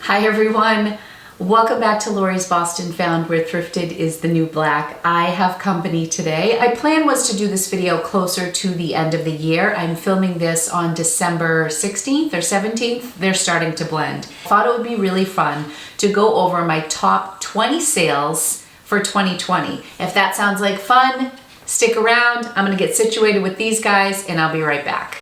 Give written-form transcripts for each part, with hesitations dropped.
Hi everyone, welcome back to Lori's Boston Found, where thrifted is the new black. I have company today. My plan was to do this video closer to the end of the year. I'm filming this on December 16th or 17th. They're starting to blend. I thought it would be really fun to go over my top 20 sales for 2020. If that sounds like fun, stick around. I'm gonna get situated with these guys and I'll be right back.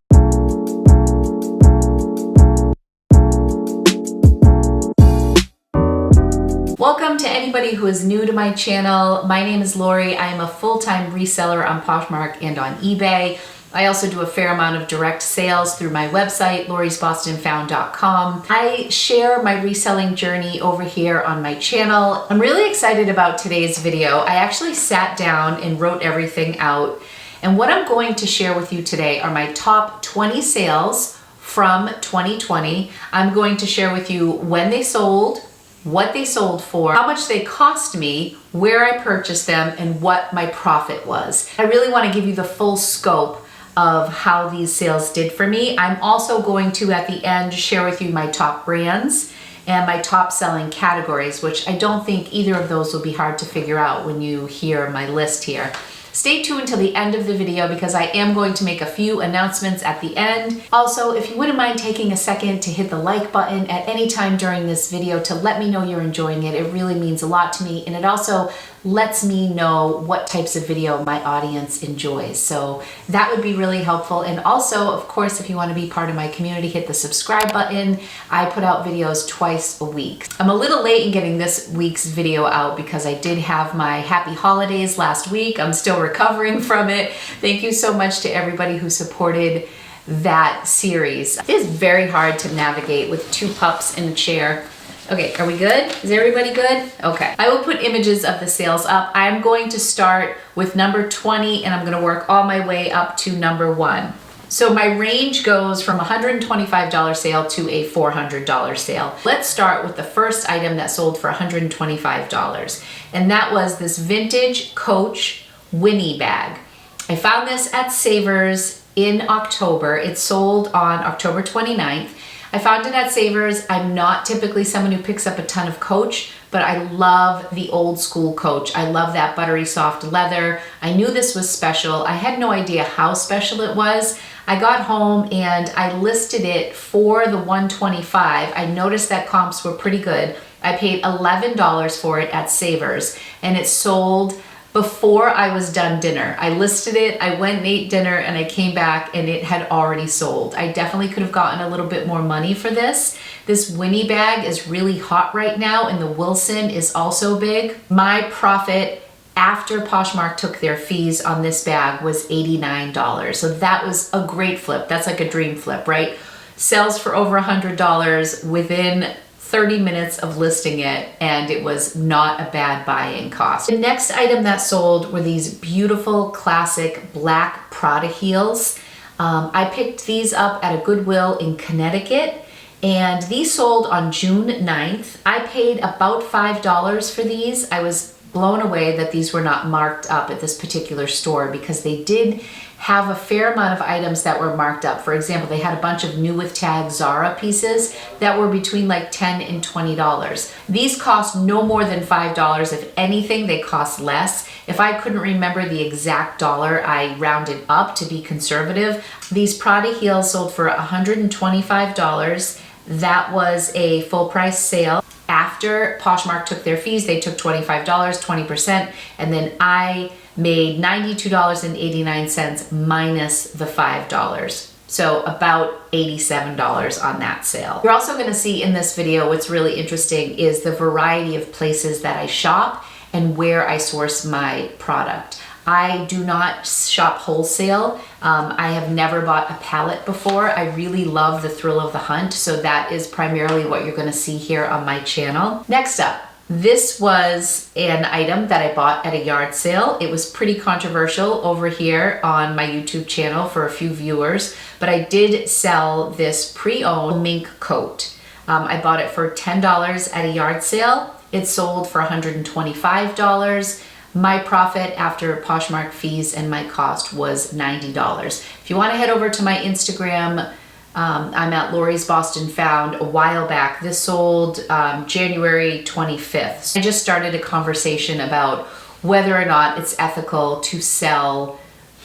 Welcome to anybody who is new to my channel. My name is Lori. I am a full-time reseller on Poshmark and on eBay. I also do a fair amount of direct sales through my website, lorisbostonfound.com. I share my reselling journey over here on my channel. I'm really excited about today's video. I actually sat down and wrote everything out. And what I'm going to share with you today are my top 20 sales from 2020. I'm going to share with you when they sold, what they sold for, how much they cost me, where I purchased them, and what my profit was. I really want to give you the full scope of how these sales did for me. I'm also going to, at the end, share with you my top brands and my top selling categories, which I don't think either of those will be hard to figure out when you hear my list here. Stay tuned till the end of the video because I am going to make a few announcements at the end. Also, if you wouldn't mind taking a second to hit the like button at any time during this video to let me know you're enjoying it, it really means a lot to me, and it also lets me know what types of video my audience enjoys. So that would be really helpful. And also, of course, if you want to be part of my community, hit the subscribe button. I put out videos twice a week. I'm a little late in getting this week's video out because I did have my happy holidays last week. I'm still recovering from it. Thank you so much to everybody who supported that series. It is very hard to navigate with two pups in a chair. Okay, are we good? Is everybody good? Okay. I will put images of the sales up. I'm going to start with number 20 and I'm gonna work all my way up to number 1. So my range goes from a $125 sale to a $400 sale. Let's start with the first item that sold for $125. And that was this vintage Coach Winnie bag. I found this at Savers in October. It sold on October 29th. I found it at Savers. I'm not typically someone who picks up a ton of Coach, but I love the old school Coach. I love that buttery soft leather. I knew this was special. I had no idea how special it was. I got home and I listed it for the $125. I noticed that comps were pretty good. I paid $11 for it at Savers and it sold before I was done dinner. I listed it, I went and ate dinner, and I came back and it had already sold. I definitely could have gotten a little bit more money for this. This Winnie bag is really hot right now, and the Wilson is also big. My profit after Poshmark took their fees on this bag was $89. So that was a great flip. That's like a dream flip, right? Sells for over $100 within 30 minutes of listing it, and it was not a bad buying cost. The next item that sold were these beautiful classic black Prada heels. I picked these up at a Goodwill in Connecticut, and these sold on June 9th. I paid about $5 for these. I was blown away that these were not marked up at this particular store because they did have a fair amount of items that were marked up. For example, they had a bunch of new with tag Zara pieces that were between like $10 and $20. These cost no more than $5. If anything, they cost less. If I couldn't remember the exact dollar, I rounded up to be conservative. These Prada heels sold for $125. That was a full price sale. After Poshmark took their fees, they took $25, 20%, and then I made $92.89 minus the $5. So about $87 on that sale. You're also gonna see in this video what's really interesting is the variety of places that I shop and where I source my product. I do not shop wholesale. I have never bought a pallet before. I really love the thrill of the hunt, so that is primarily what you're gonna see here on my channel. Next up, this was an item that I bought at a yard sale. It was pretty controversial over here on my YouTube channel for a few viewers, but I did sell this pre-owned mink coat. I bought it for $10 at a yard sale. It sold for $125. My profit after Poshmark fees and my cost was $90. If you want to head over to my Instagram I'm at Lori's Boston Found a while back. This sold January 25th. So I just started a conversation about whether or not it's ethical to sell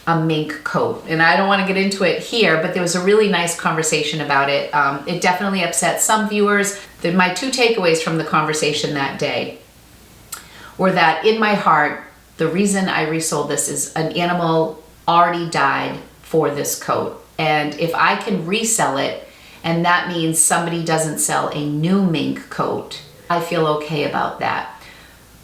a mink coat. And I don't want to get into it here, but there was a really nice conversation about it. It definitely upset some viewers. My two takeaways from the conversation that day were that in my heart, the reason I resold this is an animal already died for this coat. And if I can resell it, and that means somebody doesn't sell a new mink coat, I feel okay about that.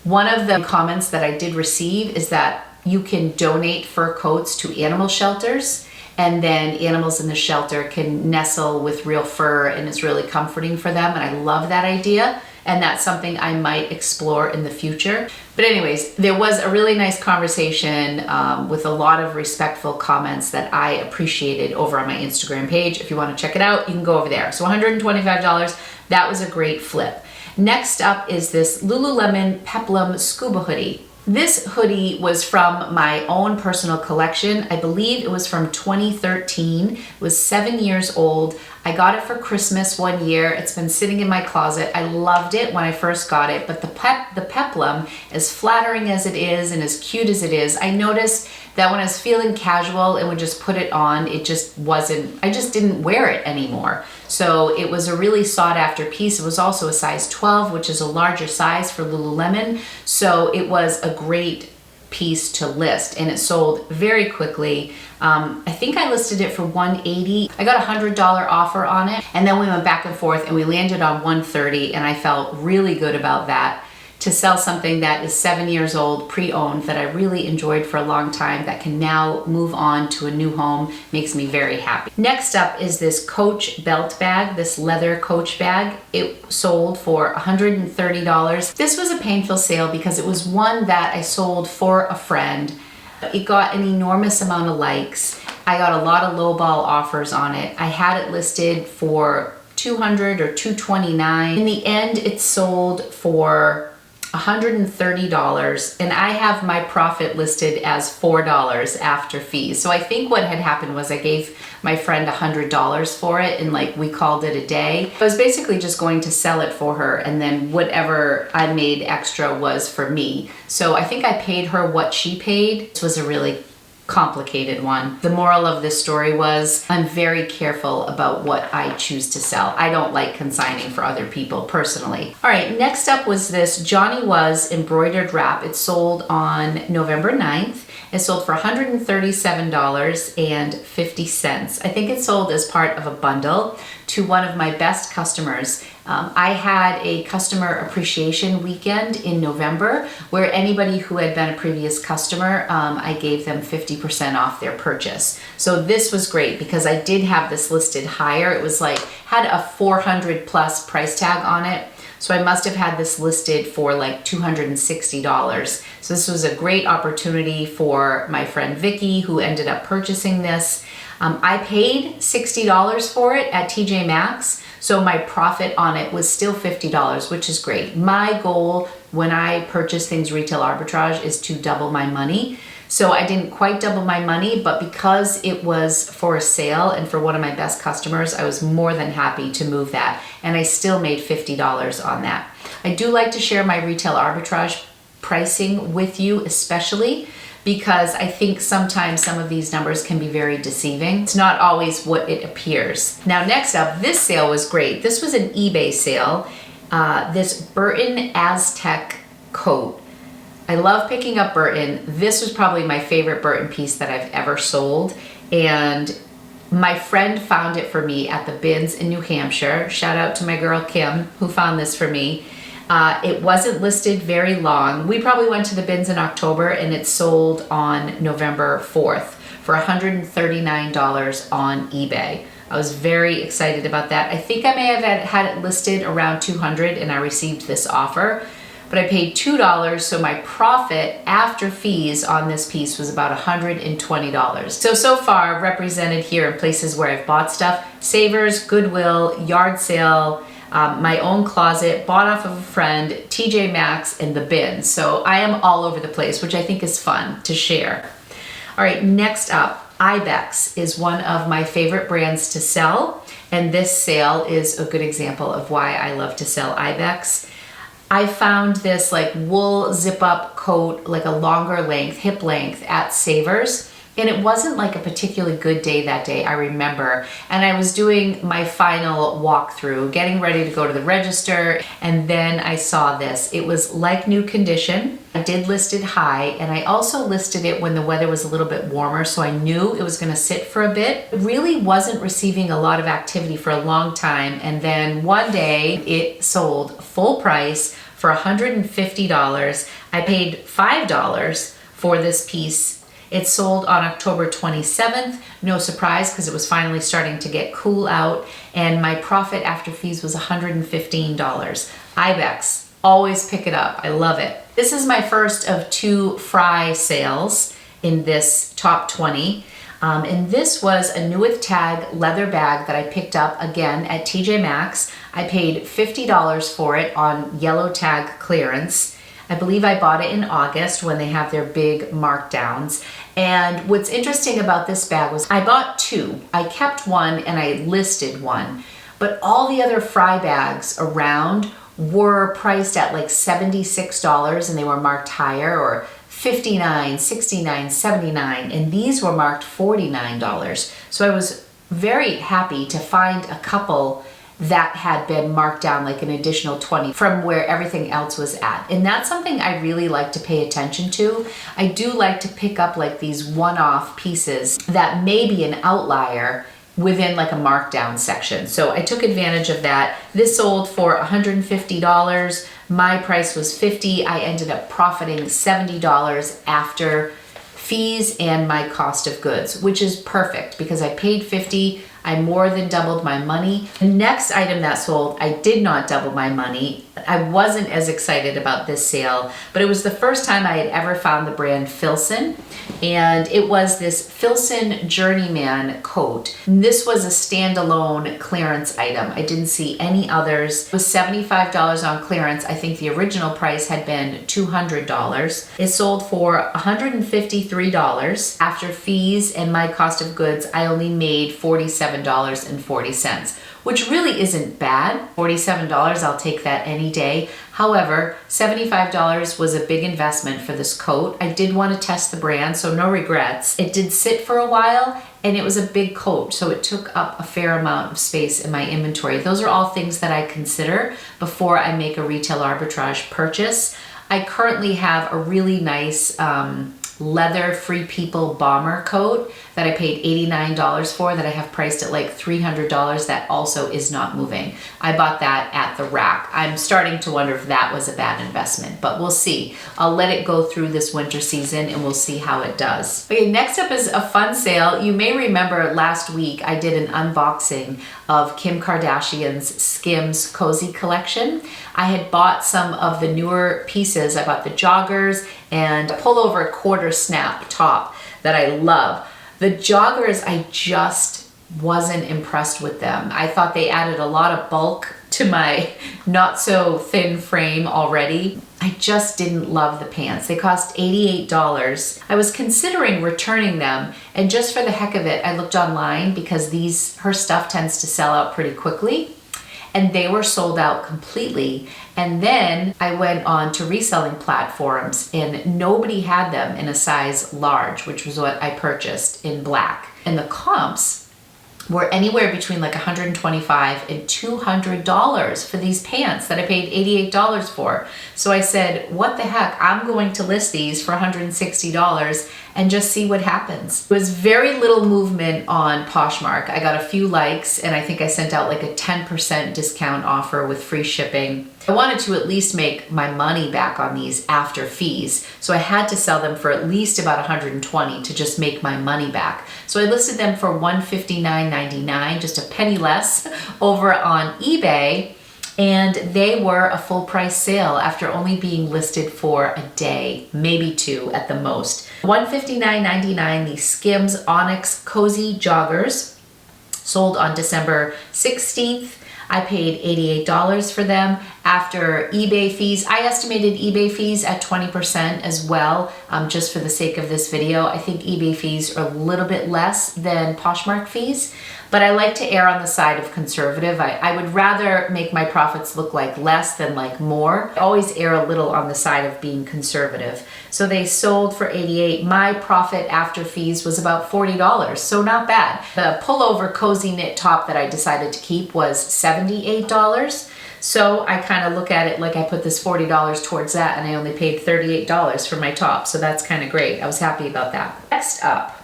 One of the comments that I did receive is that you can donate fur coats to animal shelters, and then animals in the shelter can nestle with real fur, and it's really comforting for them. And I love that idea, and that's something I might explore in the future. But anyways, there was a really nice conversation with a lot of respectful comments that I appreciated over on my Instagram page. If you want to check it out, you can go over there. So $125, that was a great flip. Next up is this Lululemon Peplum Scuba Hoodie. This hoodie was from my own personal collection. I believe it was from 2013. It was 7 years old. I got it for Christmas one year. It's been sitting in my closet. I loved it when I first got it, but the peplum, as flattering as it is and as cute as it is, I noticed that when I was feeling casual and would just put it on, it just wasn't, I just didn't wear it anymore. So it was a really sought after piece. It was also a size 12, which is a larger size for Lululemon. So it was a great piece to list, and it sold very quickly. I think I listed it for $180. I got a $100 offer on it, and then we went back and forth and we landed on $130, and I felt really good about that. To sell something that is 7 years old, pre-owned, that I really enjoyed for a long time, that can now move on to a new home, makes me very happy. Next up is this Coach belt bag, this leather Coach bag. It sold for $130. This was a painful sale because it was one that I sold for a friend. It got an enormous amount of likes. I got a lot of lowball offers on it. I had it listed for $200 or $229. In the end, it sold for $130, and I have my profit listed as $4 after fees. So I think what had happened was I gave my friend $100 for it, and like we called it a day. I was basically just going to sell it for her, and then whatever I made extra was for me. So I think I paid her what she paid. This was a really complicated one. The moral of this story was I'm very careful about what I choose to sell. I don't like consigning for other people personally. All right, next up was this Johnny Was embroidered wrap. It sold on November 9th. It sold for $137.50. I think it sold as part of a bundle to one of my best customers. I had a customer appreciation weekend in November where anybody who had been a previous customer, I gave them 50% off their purchase. So this was great because I did have this listed higher. It was like, had a 400 plus price tag on it. So I must have had this listed for like $260. So this was a great opportunity for my friend Vicky, who ended up purchasing this. I paid $60 for it at TJ Maxx. So my profit on it was still $50, which is great. My goal when I purchase things retail arbitrage is to double my money. So I didn't quite double my money, but because it was for a sale and for one of my best customers, I was more than happy to move that. And I still made $50 on that. I do like to share my retail arbitrage pricing with you, especially because I think sometimes some of these numbers can be very deceiving. It's not always what it appears. Now, next up, this sale was great. This was an eBay sale. This Burton Aztec coat. I love picking up Burton. This was probably my favorite Burton piece that I've ever sold. And my friend found it for me at the bins in New Hampshire. Shout out to my girl Kim, who found this for me. It wasn't listed very long. We probably went to the bins in October, and it sold on November 4th for $139 on eBay. I was very excited about that. I think I may have had it listed around $200, and I received this offer, but I paid $2, so my profit after fees on this piece was about $120. So far represented here in places where I've bought stuff: Savers, Goodwill, yard sale, my own closet, bought off of a friend, TJ Maxx, and the bin. So I am all over the place, which I think is fun to share. All right, next up, Ibex is one of my favorite brands to sell. And this sale is a good example of why I love to sell ibex. I found this like wool zip up coat, like a longer length, hip length at Savers. And it wasn't like a particularly good day that day, I remember. And I was doing my final walkthrough, getting ready to go to the register, and then I saw this. It was like new condition. I did list it high, and I also listed it when the weather was a little bit warmer, so I knew it was gonna sit for a bit. It really wasn't receiving a lot of activity for a long time, and then one day it sold full price for $150. I paid $5 for this piece. It sold on October 27th, no surprise because it was finally starting to get cool out, and my profit after fees was $115. Ibex, always pick it up, I love it. This is my first of 2 Frye sales in this top 20. And this was a new with tag leather bag that I picked up again at TJ Maxx. I paid $50 for it on yellow tag clearance. I believe I bought it in August when they have their big markdowns. And what's interesting about this bag was I bought 2. I kept one and I listed one, but all the other Frye bags around were priced at like $76 and they were marked higher, or $59, $69, $79, and these were marked $49. So I was very happy to find a couple that had been marked down like an additional 20 from where everything else was at. And that's something I really like to pay attention to. I do like to pick up like these one-off pieces that may be an outlier within like a markdown section. So I took advantage of that. This sold for $150. My price was $50. I ended up profiting $70 after fees and my cost of goods, which is perfect because I paid $50. I more than doubled my money. The next item that sold, I did not double my money. I wasn't as excited about this sale, but it was the first time I had ever found the brand Filson, and it was this Filson Journeyman coat. And this was a standalone clearance item. I didn't see any others. It was $75 on clearance. I think the original price had been $200. It sold for $153. After fees and my cost of goods, I only made $47.40, which really isn't bad. $47, I'll take that any day. However, $75 was a big investment for this coat. I did want to test the brand, so no regrets. It did sit for a while, and it was a big coat, so it took up a fair amount of space in my inventory. Those are all things that I consider before I make a retail arbitrage purchase. I currently have a really nice leather Free People bomber coat that I paid $89 for, that I have priced at like $300. That also is not moving. I bought that at the rack. I'm starting to wonder if that was a bad investment, but we'll see. I'll let it go through this winter season and we'll see how it does. Okay, next up is a fun sale. You may remember last week I did an unboxing of Kim Kardashian's Skims Cozy collection. I had bought some of the newer pieces. I bought the joggers and a pullover quarter snap top that I love. The joggers, I just wasn't impressed with them. I thought they added a lot of bulk to my not so thin frame already. I just didn't love the pants. They cost $88. I was considering returning them, and just for the heck of it, I looked online because her stuff tends to sell out pretty quickly, and they were sold out completely. And then I went on to reselling platforms and nobody had them in a size large, which was what I purchased in black. And the comps were anywhere between like $125 and $200 for these pants that I paid $88 for. So I said, what the heck, I'm going to list these for $160 and just see what happens. It was very little movement on Poshmark. I got a few likes and I think I sent out like a 10% discount offer with free shipping. I wanted to at least make my money back on these after fees, so I had to sell them for at least about $120 to just make my money back. So I listed them for $159.99, just a penny less, over on eBay, and they were a full price sale after only being listed for a day, maybe 2 at the most. $159.99, the Skims Onyx Cozy Joggers, sold on December 16th. I paid $88 for them. After eBay fees, I estimated eBay fees at 20% as well, just for the sake of this video. I think eBay fees are a little bit less than Poshmark fees, but I like to err on the side of conservative. I would rather make my profits look like less than like more. I always err a little on the side of being conservative. So they sold for $88. My profit after fees was about $40, so not bad. The pullover cozy knit top that I decided to keep was $78. So I kind of look at it like I put this $40 towards that and I only paid $38 for my top. So that's kind of great. I was happy about that. Next up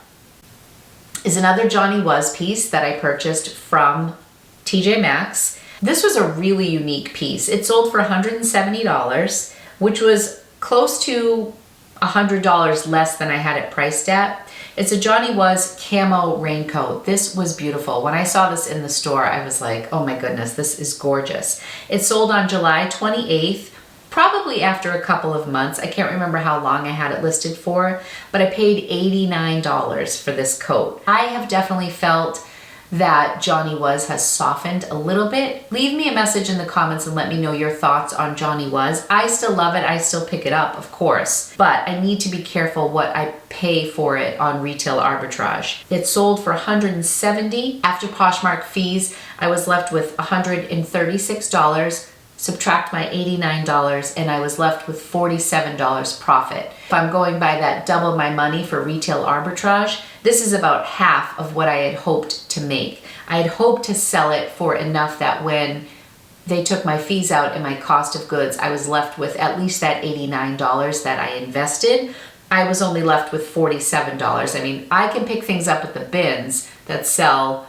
is another Johnny Was piece that I purchased from TJ Maxx. This was a really unique piece. It sold for $170, which was close to $100 less than I had it priced at. It's a Johnny Was camo raincoat. This was beautiful. When I saw this in the store, I was like, oh my goodness, this is gorgeous. It sold on July 28th, probably after a couple of months. I can't remember how long I had it listed for, but I paid $89 for this coat. I have definitely felt that Johnny Was has softened a little bit. Leave me a message in the comments and let me know your thoughts on Johnny Was. I still love it. I still pick it up, of course, but I need to be careful what I pay for it on retail arbitrage. It sold for $170. After Poshmark fees, I was left with $136. Subtract my $89 and I was left with $47 profit. If I'm going by that double my money for retail arbitrage, this is about half of what I had hoped to make. I had hoped to sell it for enough that when they took my fees out and my cost of goods, I was left with at least that $89 that I invested. I was only left with $47. I mean, I can pick things up at the bins that sell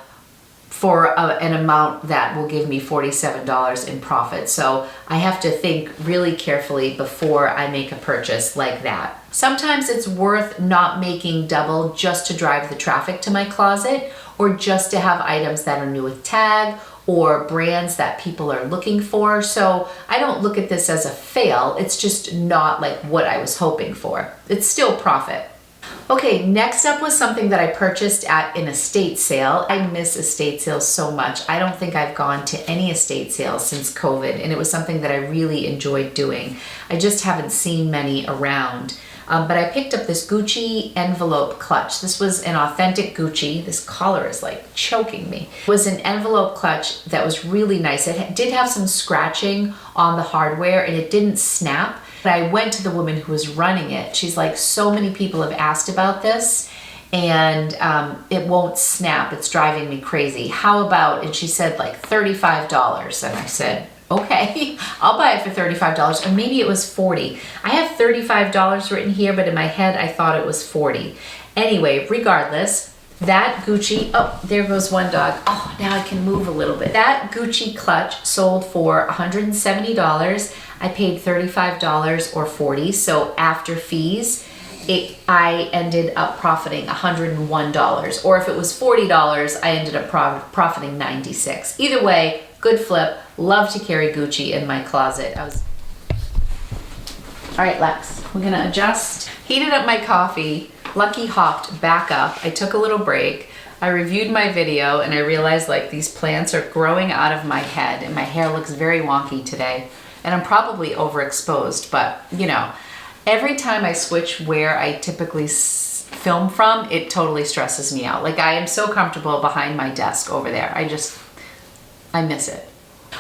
for an amount that will give me $47 in profit. So I have to think really carefully before I make a purchase like that. Sometimes it's worth not making double just to drive the traffic to my closet or just to have items that are new with tag or brands that people are looking for. So I don't look at this as a fail. It's just not like what I was hoping for. It's still profit. Okay, next up was something that I purchased at an estate sale. I miss estate sales so much. I don't think I've gone to any estate sales since COVID, and it was something that I really enjoyed doing. I just haven't seen many around. But I picked up this Gucci envelope clutch. This was an authentic Gucci. This collar is like choking me. It was an envelope clutch that was really nice. It did have some scratching on the hardware and it didn't snap. But I went to the woman who was running it. She's like, so many people have asked about this and it won't snap. It's driving me crazy. How about, and she said like $35. And I said, okay, I'll buy it for $35, or maybe it was $40. I have $35 written here, but in my head, I thought it was $40. Anyway, regardless, that Gucci, oh, there goes one dog. Oh, now I can move a little bit. That Gucci clutch sold for $170. I paid $35 or $40. So after fees, I ended up profiting $101. Or if it was $40, I ended up profiting $96. Either way, good flip. Love to carry Gucci in my closet. All right, Lex, we're gonna adjust. Heated up my coffee. Lucky hopped back up. I took a little break. I reviewed my video and I realized like these plants are growing out of my head and my hair looks very wonky today. And I'm probably overexposed, but you know, every time I switch where I typically film from, it totally stresses me out. Like I am so comfortable behind my desk over there. I miss it.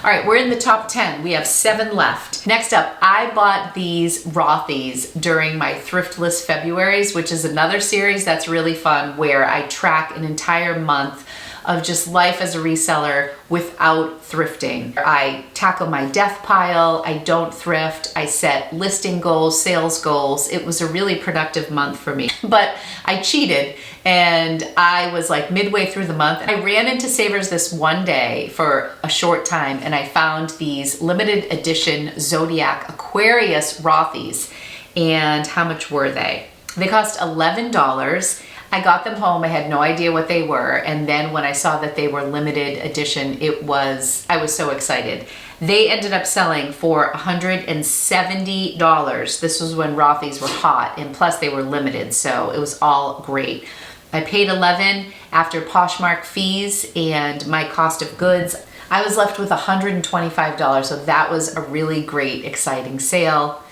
All right, we're in the top 10. We have 7 left. Next up, I bought these Rothy's during my Thriftless Februaries, which is another series that's really fun where I track an entire month of just life as a reseller without thrifting. I tackle my death pile, I don't thrift, I set listing goals, sales goals. It was a really productive month for me, but I cheated and I was like midway through the month. I ran into Savers this one day for a short time and I found these limited edition Zodiac Aquarius Rothy's. And how much were they? They cost $11. I got them home, I had no idea what they were, and then when I saw that they were limited edition, I was so excited. They ended up selling for $170. This was when Rothy's were hot, and plus they were limited, so it was all great. I paid $11 after Poshmark fees and my cost of goods. I was left with $125, so that was a really great, exciting sale.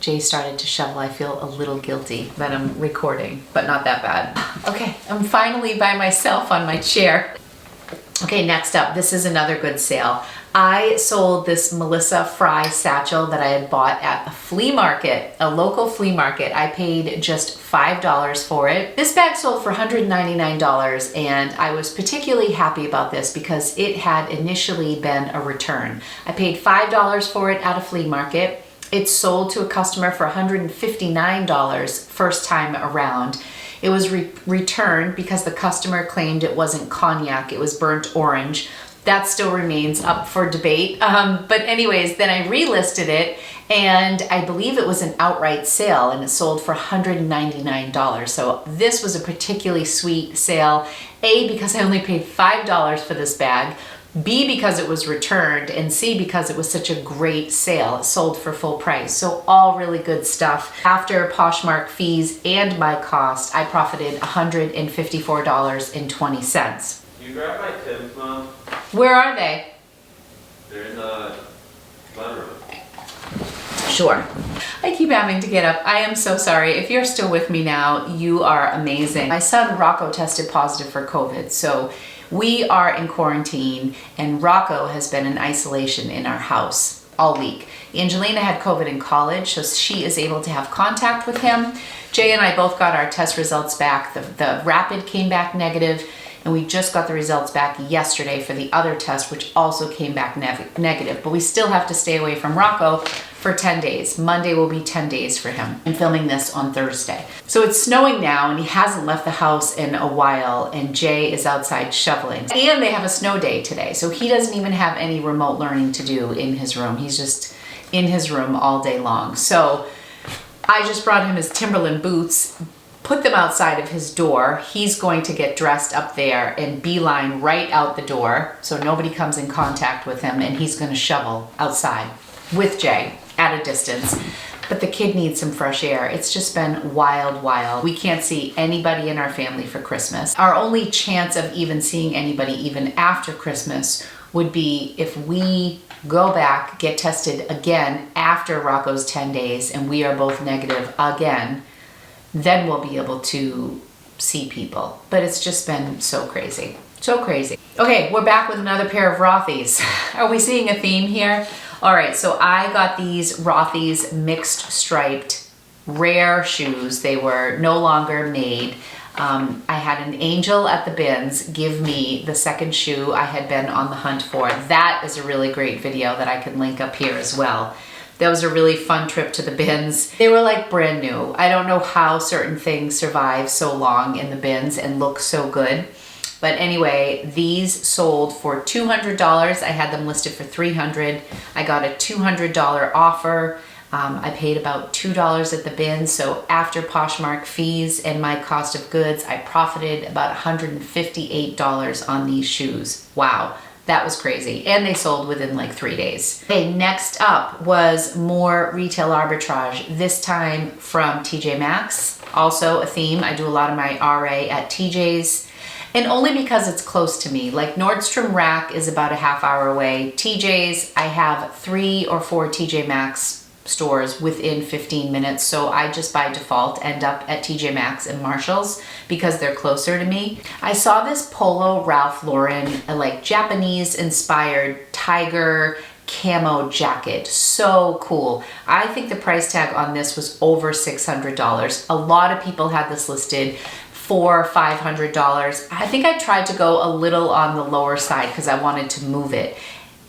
Jay started to shovel. I feel a little guilty that I'm recording, but not that bad. Okay, I'm finally by myself on my chair. Okay, next up, this is another good sale. I sold this Melissa Frye satchel that I had bought at a flea market, a local flea market. I paid just $5 for it. This bag sold for $199, and I was particularly happy about this because it had initially been a return. I paid $5 for it at a flea market. It sold to a customer for $159 first time around. It was returned because the customer claimed it wasn't cognac, it was burnt orange. That still remains up for debate. But anyways, then I relisted it, and I believe it was an outright sale, and it sold for $199. So this was a particularly sweet sale. A, because I only paid $5 for this bag. B, because it was returned, and C, because it was such a great sale. It sold for full price. So all really good stuff. After Poshmark fees and my cost, I profited $154.20. You grab my Tims, Mom? Where are they? They're in the mudroom. Sure. I keep having to get up. I am so sorry. If you're still with me now, you are amazing. My son Rocco tested positive for COVID, so we are in quarantine, and Rocco has been in isolation in our house all week. Angelina had COVID in college, so she is able to have contact with him. Jay and I both got our test results back. The rapid came back negative, and we just got the results back yesterday for the other test, which also came back negative. But we still have to stay away from Rocco for 10 days. Monday will be 10 days for him. I'm filming this on Thursday. So it's snowing now, and he hasn't left the house in a while, and Jay is outside shoveling. And they have a snow day today, so he doesn't even have any remote learning to do in his room. He's just in his room all day long. So I just brought him his Timberland boots, put them outside of his door. He's going to get dressed up there and beeline right out the door so nobody comes in contact with him, and he's gonna shovel outside with Jay at a distance. But the kid needs some fresh air. It's just been wild. We can't see anybody in our family for Christmas. Our only chance of even seeing anybody even after Christmas would be if we go back, get tested again after Rocco's 10 days, and we are both negative again. Then we'll be able to see people. But it's just been so crazy. So crazy. Okay, we're back with another pair of Rothy's. Are we seeing a theme here? All right, so I got these Rothy's mixed striped rare shoes. They were no longer made. I had an angel at the bins give me the second shoe I had been on the hunt for. That is a really great video that I can link up here as well. That was a really fun trip to the bins. They were like brand new. I don't know how certain things survive so long in the bins and look so good. But anyway, these sold for $200. I had them listed for $300. I got a $200 offer. I paid about $2 at the bin. So after Poshmark fees and my cost of goods, I profited about $158 on these shoes. Wow. That was crazy. And they sold within like 3 days. Okay, next up was more retail arbitrage, this time from TJ Maxx. Also a theme. I do a lot of my RA at TJ's, and only because it's close to me. Like Nordstrom Rack is about a half hour away. TJ's, I have 3 or 4 TJ Maxx stores within 15 minutes, so I just by default end up at TJ Maxx and Marshall's because they're closer to me. I saw this polo Ralph Lauren, like Japanese inspired tiger camo jacket. So cool. I think the price tag on this was over $600. A lot of people had this listed for $500. I think I tried to go a little on the lower side because I wanted to move it.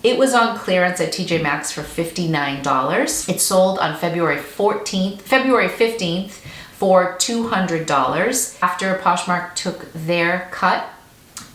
It was on clearance at TJ Maxx for $59. It sold on February 15th for $200. After Poshmark took their cut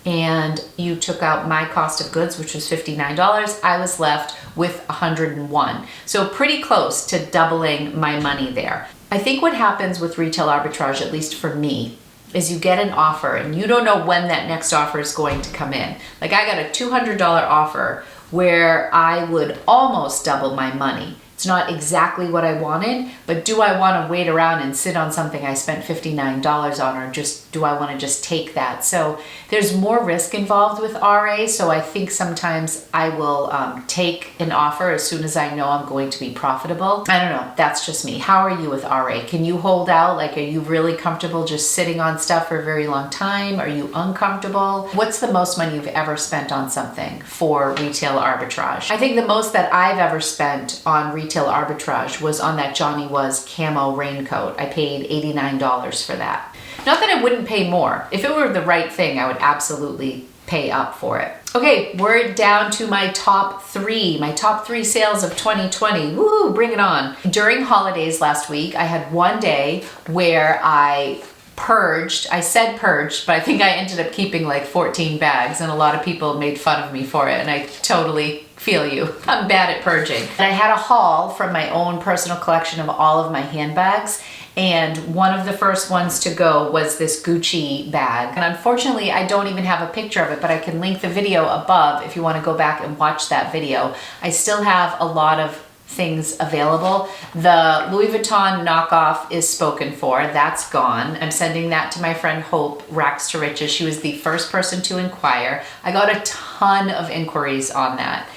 and you took out my cost of goods, which was $59, I was left with $101. So pretty close to doubling my money there. I think what happens with retail arbitrage, at least for me, is you get an offer and you don't know when that next offer is going to come in. Like I got a $200 offer where I would almost double my money. It's not exactly what I wanted, but do I want to wait around and sit on something I spent $59 on, or just do I want to just take that? So there's more risk involved with RA, so I think sometimes I will take an offer as soon as I know I'm going to be profitable. I don't know, that's just me. How are you with RA? Can you hold out? Like, are you really comfortable just sitting on stuff for a very long time? Are you uncomfortable? What's the most money you've ever spent on something for retail arbitrage? I think the most that I've ever spent on retail arbitrage was on that Johnny Was camo raincoat. I paid $89 for that. Not that I wouldn't pay more. If it were the right thing, I would absolutely pay up for it. Okay, we're down to my top three sales of 2020. Woohoo, bring it on. During holidays last week, I had one day where I purged. I said purged, but I think I ended up keeping like 14 bags, and a lot of people made fun of me for it, and I totally feel you. I'm bad at purging. And I had a haul from my own personal collection of all of my handbags, and one of the first ones to go was this Gucci bag. And unfortunately, I don't even have a picture of it, but I can link the video above if you want to go back and watch that video. I still have a lot of things available. The Louis Vuitton knockoff is spoken for. That's gone. I'm sending that to my friend Hope, Rags to Riches. She was the first person to inquire. I got a ton of inquiries on that.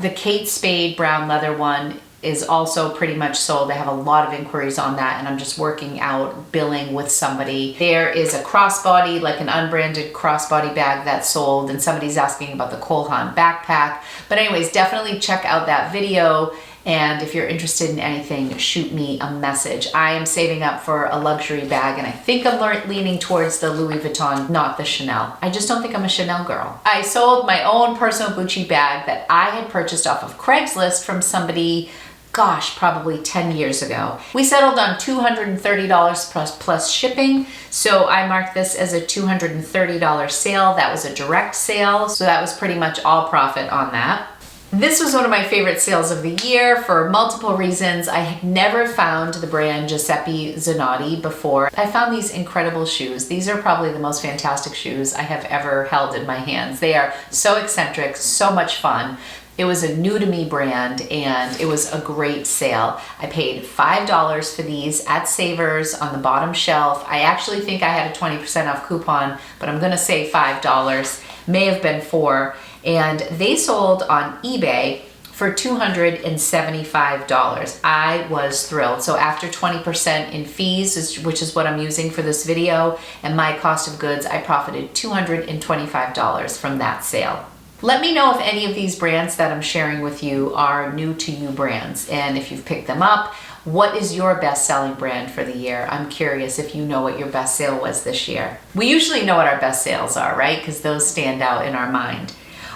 The Kate Spade brown leather one is also pretty much sold. I have a lot of inquiries on that, and I'm just working out billing with somebody. There is a crossbody, like an unbranded crossbody bag that's sold, and somebody's asking about the Cole Haan backpack. But anyways, definitely check out that video. And if you're interested in anything, shoot me a message. I am saving up for a luxury bag, and I think I'm leaning towards the Louis Vuitton, not the Chanel. I just don't think I'm a Chanel girl. I sold my own personal Gucci bag that I had purchased off of Craigslist from somebody, gosh, probably 10 years ago. We settled on $230 plus shipping, so I marked this as a $230 sale. That was a direct sale, so that was pretty much all profit on that. This was one of my favorite sales of the year for multiple reasons. I had never found the brand Giuseppe Zanotti before. I found these incredible shoes. These are probably the most fantastic shoes I have ever held in my hands. They are so eccentric, so much fun. It was a new to me brand, and it was a great sale. I paid $5 for these at Savers on the bottom shelf. I actually think I had a 20% off coupon, but I'm gonna say $5. May have been $4. And they sold on eBay for $275. I was thrilled. So after 20% in fees, which is what I'm using for this video, and my cost of goods, I profited $225 from that sale. Let me know if any of these brands that I'm sharing with you are new to you brands, and if you've picked them up. What is your best-selling brand for the year? I'm curious if you know what your best sale was this year. We usually know what our best sales are, right? Because those stand out in our mind.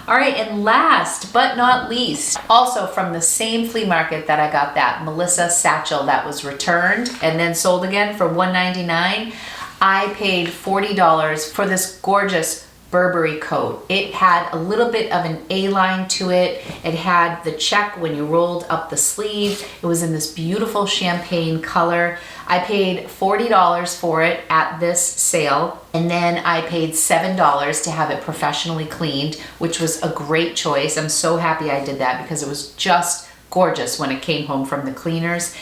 All right, and last but not least, also from the same flea market that I got that Melissa satchel that was returned and then sold again for $199, I paid $40 for this gorgeous Burberry coat. It had a little bit of an A-line to it. It had the check when you rolled up the sleeve. It was in this beautiful champagne color. I paid $40 for it at this sale, and then I paid $7 to have it professionally cleaned, which was a great choice. I'm so happy I did that because it was just gorgeous when it came home from the cleaners.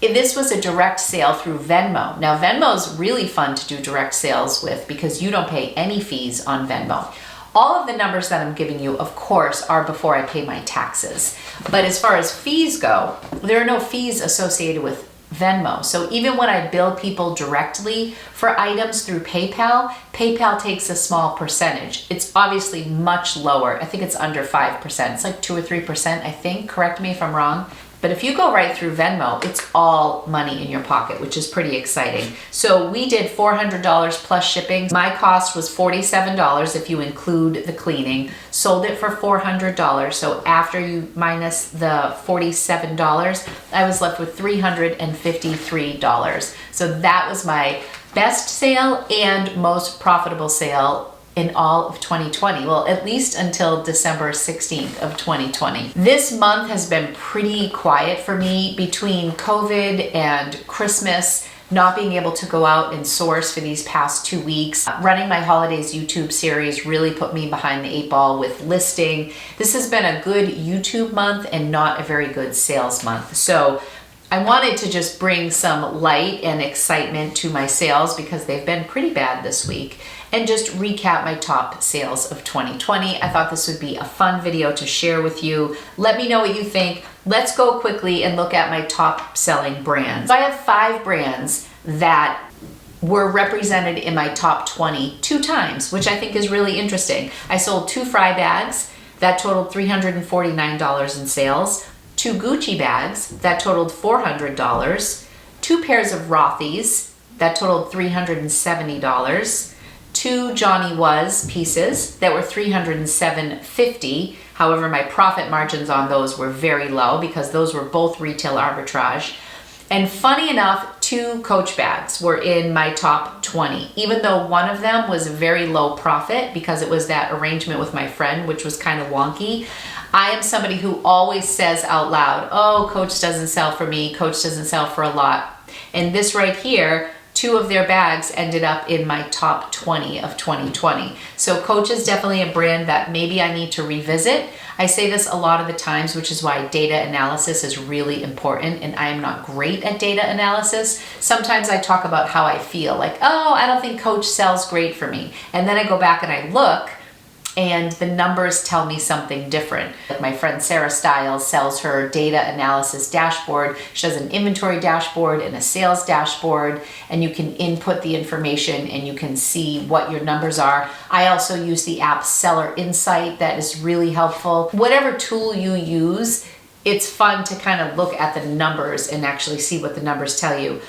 This was a direct sale through Venmo. Now, Venmo is really fun to do direct sales with because you don't pay any fees on Venmo. All of the numbers that I'm giving you, of course, are before I pay my taxes. But as far as fees go, there are no fees associated with Venmo. So even when I bill people directly for items through PayPal, PayPal takes a small percentage. It's obviously much lower. I think it's under 5%. It's like 2 or 3%, I think. Correct me if I'm wrong. But if you go right through Venmo, it's all money in your pocket, which is pretty exciting. So we did $400 plus shipping. My cost was $47 if you include the cleaning. Sold it for $400. So after you minus the $47, I was left with $353. So that was my best sale and most profitable sale in all of 2020. Well, at least until December 16th of 2020. This month has been pretty quiet for me between COVID and Christmas. not being able to go out and source for these past 2 weeks. Running my holidays YouTube series really put me behind the 8 ball with listing. This has been a good YouTube month and not a very good sales month. So I wanted to just bring some light and excitement to my sales because they've been pretty bad this week, and just recap my top sales of 2020. I thought this would be a fun video to share with you. Let me know what you think. Let's go quickly and look at my top selling brands. I have 5 brands that were represented in my top 20 2 times, which I think is really interesting. I sold 2 Frye bags that totaled $349 in sales, 2 Gucci bags that totaled $400, 2 pairs of Rothy's that totaled $370, 2 Johnny Was pieces that were $307.50. However, my profit margins on those were very low because those were both retail arbitrage. And funny enough, 2 Coach bags were in my top 20, even though one of them was very low profit because it was that arrangement with my friend, which was kind of wonky. I am somebody who always says out loud, oh, Coach doesn't sell for me, Coach doesn't sell for a lot. And this right here, 2 of their bags ended up in my top 20 of 2020. So Coach is definitely a brand that maybe I need to revisit. I say this a lot of the times, which is why data analysis is really important, and I am not great at data analysis. Sometimes I talk about how I feel, like, oh, I don't think Coach sells great for me. And then I go back and I look, and the numbers tell me something different. Like my friend Sarah Stiles sells her data analysis dashboard. She does an inventory dashboard and a sales dashboard, and you can input the information and you can see what your numbers are. I also use the app Seller Insight. That is really helpful. Whatever tool you use, it's fun to kind of look at the numbers and actually see what the numbers tell you.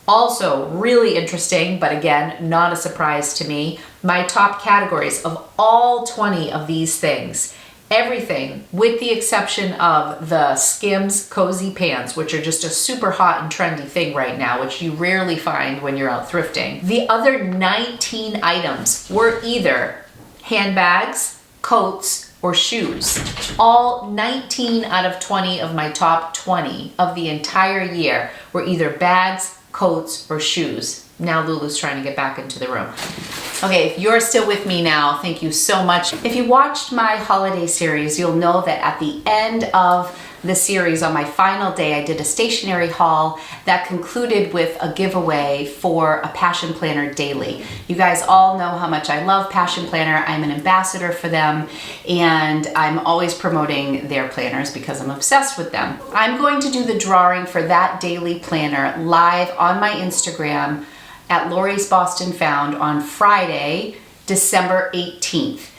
Also, really interesting, but again, not a surprise to me, my top categories of all 20 of these things, everything with the exception of the Skims cozy pants, which are just a super hot and trendy thing right now, which you rarely find when you're out thrifting. The other 19 items were either handbags, coats, or shoes. All 19 out of 20 of my top 20 of the entire year were either bags, coats, or shoes. Now Lulu's trying to get back into the room. Okay, if you're still with me now, thank you so much. If you watched my holiday series, you'll know that at the end of the series, on my final day, I did a stationery haul that concluded with a giveaway for a Passion Planner Daily. You guys all know how much I love Passion Planner. I'm an ambassador for them, and I'm always promoting their planners because I'm obsessed with them. I'm going to do the drawing for that daily planner live on my Instagram at Lori's Boston Found on Friday, December 18th.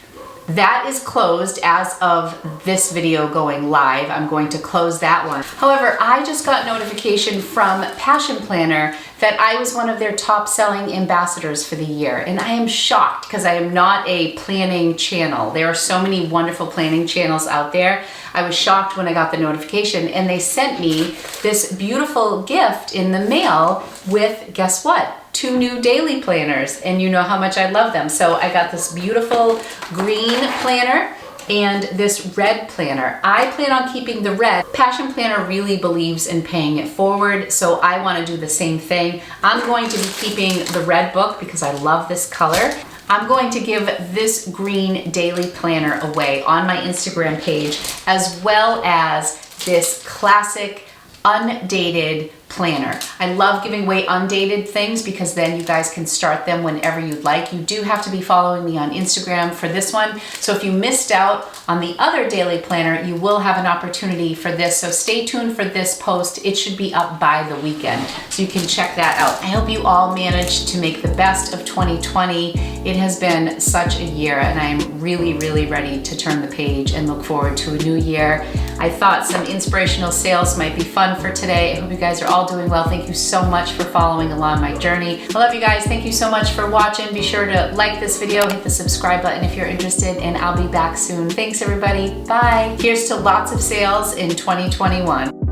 That is closed as of this video going live. I'm going to close that one. However, I just got notification from Passion Planner that I was one of their top selling ambassadors for the year. And I am shocked because I am not a planning channel. There are so many wonderful planning channels out there. I was shocked when I got the notification, and they sent me this beautiful gift in the mail with, guess what? 2 new daily planners, and you know how much I love them. So I got this beautiful green planner and this red planner. I plan on keeping the red. Passion Planner really believes in paying it forward, so I want to do the same thing. I'm going to be keeping the red book because I love this color. I'm going to give this green daily planner away on my Instagram page, as well as this classic undated planner. I love giving away undated things because then you guys can start them whenever you'd like. You do have to be following me on Instagram for this one. So if you missed out on the other daily planner, you will have an opportunity for this. So stay tuned for this post. It should be up by the weekend, so you can check that out. I hope you all managed to make the best of 2020. It has been such a year, and I'm really, really ready to turn the page and look forward to a new year. I thought some inspirational sales might be fun for today. I hope you guys are all doing well. Thank you so much for following along my journey. I love you guys. Thank you so much for watching. Be sure to like this video, hit the subscribe button if you're interested, and I'll be back soon. Thanks everybody. Bye. Here's to lots of sales in 2021.